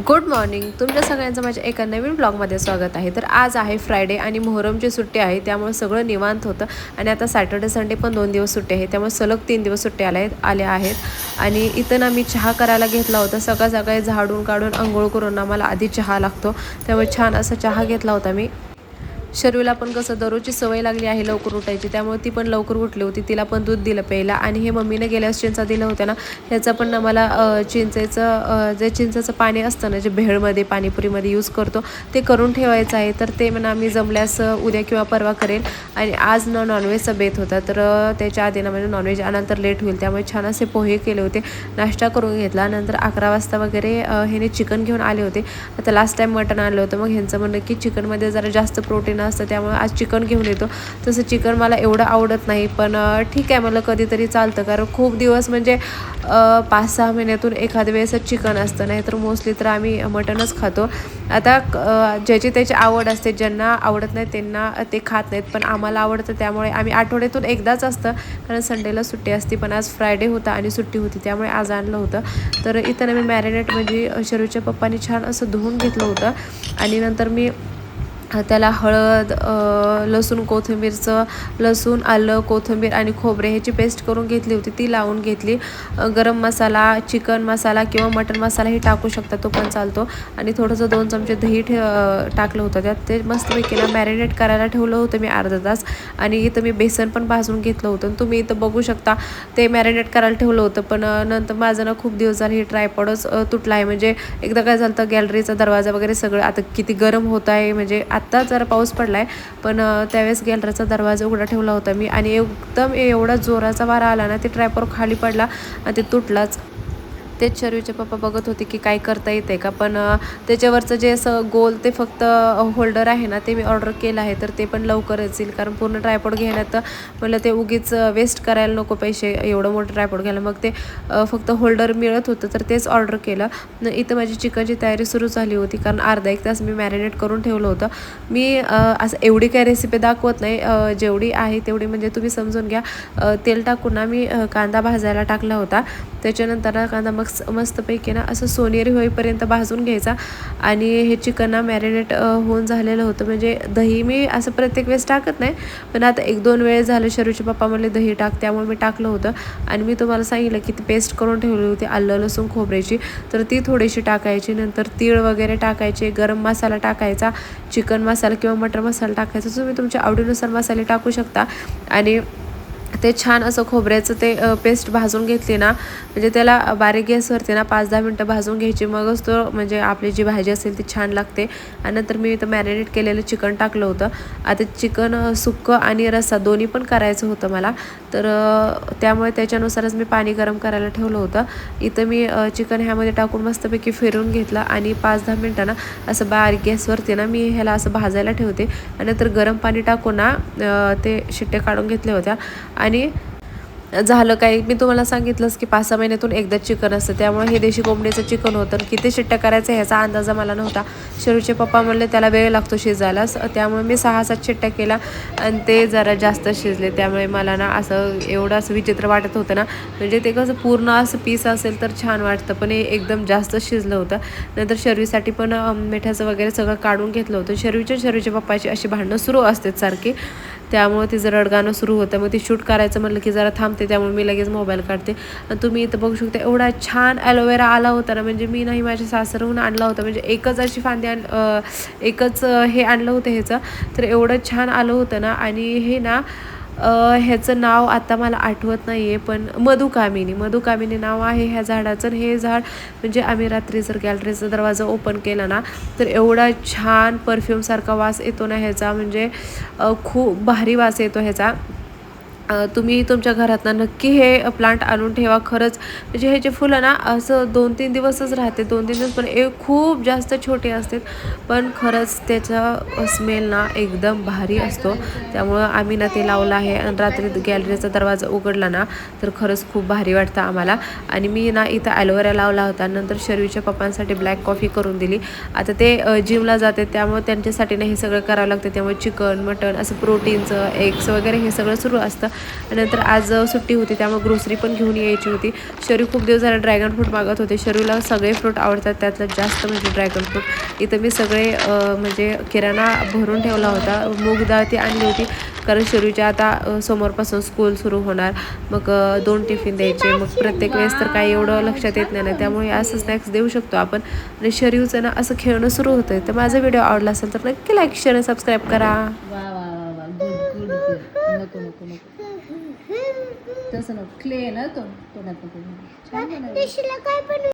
Good morning. तुमच्या सगळ्यांचं माझ्या एका नवीन ब्लॉगमध्ये स्वागत आहे. तर आज आहे फ्रायडे आणि मोहरमची सुट्टी आहे, त्यामुळे सगळं निवांत होतं. आणि आता सॅटर्डे संडे पण 2 दिवस सुट्टी आहे, त्यामुळे सलग 3 दिवस सुट्टी आल्या आहेत. आणि इथं ना मी चहा करायला घेतला होता. सकाळ सकाळी झाडून काढून अंघोळ करून ना मला आधी चहा लागतो, त्यामुळे छान असा चहा घेतला होता मी. शर्वीला पण कसं दररोजची सवय लागली आहे लवकर उठायची, त्यामुळे ती पण लवकर उठली होती. तिला पण दूध दिलं प्यायला. आणि हे मम्मीने गेल्यास चिंचा दिलं होतं ना, ह्याचं पण ना मला जे चिंचेचं पाणी असतं ना, जे भेळमध्ये पाणीपुरीमध्ये यूज करतो, ते करून ठेवायचं आहे. तर ते म्हणा मी जमल्यास उद्या किंवा परवा करेल. आणि आज ना नॉनव्हेजचा बेत होता, तर त्याच्या आधी ना म्हणजे नॉनव्हेज आल्यानंतर लेट होईल, त्यामुळे छान असे पोहे केले होते, नाश्ता करून घेतला. नंतर 11 वाजता वगैरे ह्याने चिकन घेऊन आले होते. आता लास्ट टाईम मटण आणलं होतं, मग ह्यांचं म्हणलं की चिकनमध्ये जरा जास्त प्रोटीन असतं, त्यामुळे आज चिकन घेऊन येतो. तसं चिकन मला एवढं आवडत नाही, पण ठीक आहे, मला कधीतरी चालतं, कारण खूप दिवस म्हणजे 5-6 महिन्यातून एखाद्या वेळेसच चिकन असतं, नाही तर मोस्टली तर आम्ही मटणच खातो. आता ज्याची त्याची आवड असते, ज्यांना आवडत नाही त्यांना ते खात नाहीत, पण आम्हाला आवडतं, त्यामुळे आम्ही आठवड्यातून एकदाच असतं, कारण संडेला सुट्टी असते. पण आज फ्रायडे होता आणि सुट्टी होती, त्यामुळे आज आणलं होतं. तर इथं मी मॅरिनेट म्हणजे शरूच्या पप्पांनी छान असं धुवून घेतलं होतं. आणि नंतर मी त्याला हळद, लसूण कोथिंबीरचं लसूण आलं कोथिंबीर आणि खोबरे ह्याची पेस्ट करून घेतली होती, ती लावून घेतली. गरम मसाला, चिकन मसाला किंवा मटन मसालाही टाकू शकता, तो पण चालतो. आणि थोडंसं 2 चमचे दही टाकलं होतं त्यात. ते मस्तपैकी ना मॅरिनेट करायला ठेवलं होतं मी अर्धा तास. आणि इथं मी बेसन पण भाजून घेतलं होतं. तुम्ही इथं बघू शकता ते मॅरिनेट करायला ठेवलं होतं, पण नंतर माझं ना खूप दिवस झाले हे ट्रायपॉडच तुटला आहे. म्हणजे एकदा काय झालं तर गॅलरीचा दरवाजा वगैरे सगळं आता किती गरम होत आहे, म्हणजे आत्ता जरा पाऊस पडला आहे, पण त्यावेळेस गॅलरीचा दरवाजा उघडा ठेवला होता मी. आणि एकदम एवढा जोराचा वारा आला ना, ते ट्रायपॉड खाली पडला आणि ते तुटलाच. तेच शर्वीचे पप्पा बघत होते की काय करता येते का, पण त्याच्यावरचं जे असं गोल ते फक्त होल्डर आहे ना, ते मी ऑर्डर केलं आहे, तर ते पण लवकरच येईल, कारण पूर्ण ट्रायपॉड घेण्यात मला ते उगीच वेस्ट करायला नको पैसे, एवढं मोठं ट्रायपॉड घ्यायला. मग ते फक्त होल्डर मिळत होतं, तर तेच ऑर्डर केलं. इथं माझी चिकनची तयारी सुरू झाली होती, कारण अर्धा 1 तास मी मॅरिनेट करून ठेवलं होतं. मी असं एवढी काही रेसिपी दाखवत नाही, जेवढी आहे तेवढी म्हणजे तुम्ही समजून घ्या. तेल टाकून ना मी कांदा भाजायला टाकला होता. त्याच्यानंतर कांदा मस्तपैकी ना असं सोनेरी होईपर्यंत भाजून घ्यायचा. आणि हे चिकन ना मॅरिनेट होऊन झालेलं होतं. म्हणजे दही मी असं प्रत्येक वेळेस टाकत नाही, पण आता 1-2 वेळेस झालं शरूचे पप्पा म्हणले दही टाक, त्यामुळे मी टाकलं होतं. आणि मी तुम्हाला सांगितलं की ती पेस्ट करून ठेवली होती आलं लसूण खोबऱ्याची, तर ती थोडीशी टाकायची. नंतर तीळ वगैरे टाकायचे, गरम मसाला टाकायचा, चिकन मसाला किंवा मटन मसाला टाकायचा, तुम्ही तुमच्या आवडीनुसार मसाले टाकू शकता. आणि ते छान असं खोबऱ्याचं ते पेस्ट भाजून घेतली ना, म्हणजे त्याला बारीक गॅसवरती ना 5-10 मिनटं भाजून घ्यायची, मगच तो म्हणजे आपली जी भाजी असेल ती छान लागते. आणि नंतर मी इथं मॅरिनेट केलेलं चिकन टाकलं होतं. आता चिकन सुक्कं आणि रस्सा दोन्ही पण करायचं होतं मला, तर त्यामुळे त्याच्यानुसारच मी पाणी गरम करायला ठेवलं होतं. इथं मी चिकन ह्यामध्ये टाकून मस्तपैकी फिरवून घेतलं आणि 5-10 मिनटांना असं बारीक गॅसवरती ना मी ह्याला असं भाजायला ठेवते. आणि नंतर गरम पाणी टाकून ना ते शिट्टे काढून घेतले होत्या. आणि झालं काय, मी तुम्हाला सांगितलंच की 5-6 महिन्यातून एकदा चिकन असतं, त्यामुळे हे देशी कोंबडीचं चिकन होतं. किती शिट्ट्या करायचं ह्याचा अंदाजा मला नव्हता. शरूचे पप्पा म्हणले त्याला वेळ लागतो शिजायलाच, त्यामुळे मी 6-7 शिट्ट्या केल्या आणि ते जरा जास्त शिजले. त्यामुळे मला ना असं एवढं असं विचित्र वाटत होतं ना, म्हणजे ते कसं पूर्ण असं पीस असेल तर छान वाटतं, पण हे एकदम जास्त शिजलं होतं. नंतर शर्वीसाठी पण मिठाचं वगैरे सगळं काढून घेतलं होतं. शर्वीच्या पप्पाची अशी भांडणं सुरू असतात सारखी, त्यामुळे तिचं रडगाणं सुरू होतं. मग ती शूट करायचं म्हटलं की जरा थांबते, त्यामुळे मी लगेच मोबाईल काढते. आणि तुम्ही इथं बघू शकता एवढा छान ॲलोवेरा आला होता ना, म्हणजे मी नाही माझ्या सासरहून आणला होता, म्हणजे एकच अशी फांदी एकच हे आणलं होतं ह्याचं, तर एवढं छान आलं होतं ना. आणि हे ना ह्याचं नाव आता मला आठवत नाही आहे, पण मधुकामिनी नाव आहे ह्या झाडाचं. हे झाड म्हणजे आम्ही रात्री जर गॅलरीचा दरवाजा ओपन केला ना, तर एवढा छान परफ्यूमसारखा वास येतो ना ह्याचा, म्हणजे खूप भारी वास येतो ह्याचा. तुम्ही तुमच्या घरातनं नक्की हे प्लांट आणून ठेवा. खरंच म्हणजे ह्याचे फुलं ना असं 2-3 दिवसच राहते, 2-3 दिवस, पण खूप जास्त छोटे असतात, पण खरंच त्याचा स्मेल ना एकदम भारी असतो. त्यामुळं आम्ही ना ते लावलं आहे. आणि रात्री गॅलरीचा दरवाजा उघडला ना, तर खरंच खूप भारी वाटतं आम्हाला. आणि मी ना इथं ॲलोवेरा लावला होता. नंतर शर्वीच्या पप्पांसाठी ब्लॅक कॉफी करून दिली. आता ते जिमला जाते, त्यामुळे त्यांच्यासाठी ना हे सगळं करावं लागतं, त्यामुळे चिकन मटन असं प्रोटीनचं एग्स वगैरे हे सगळं सुरू असतं. आणि नंतर आज सुट्टी होती त्यामुळे ग्रोसरी पण घेऊन यायची होती. शरू खूप दिवस झाला ड्रॅगन फ्रूट मागत होते. शरूला सगळे फ्रूट आवडतात, त्यातलं जास्त म्हणजे ड्रॅगन फ्रूट. इथं मी सगळे म्हणजे किराणा भरून ठेवला होता. मूग डाळ ती आणली होती कारण शरूच्या आता समोरपासून स्कूल सुरू होणार, मग 2 टिफिन द्यायचे, मग प्रत्येक वेळेस तर काही एवढं लक्षात येत नाही ना, त्यामुळे असं स्नॅक्स देऊ शकतो आपण. आणि शरीरचं ना असं खेळणं सुरू होतं. तर माझा व्हिडिओ आवडला असेल तर नक्की लाईक शेअर आणि सबस्क्राईब करा. वा वा वा वा, गुड गुड गुड. नको नको नको, तसं नको. क्ले ना तो, तोंडात नको. छान बनवलं.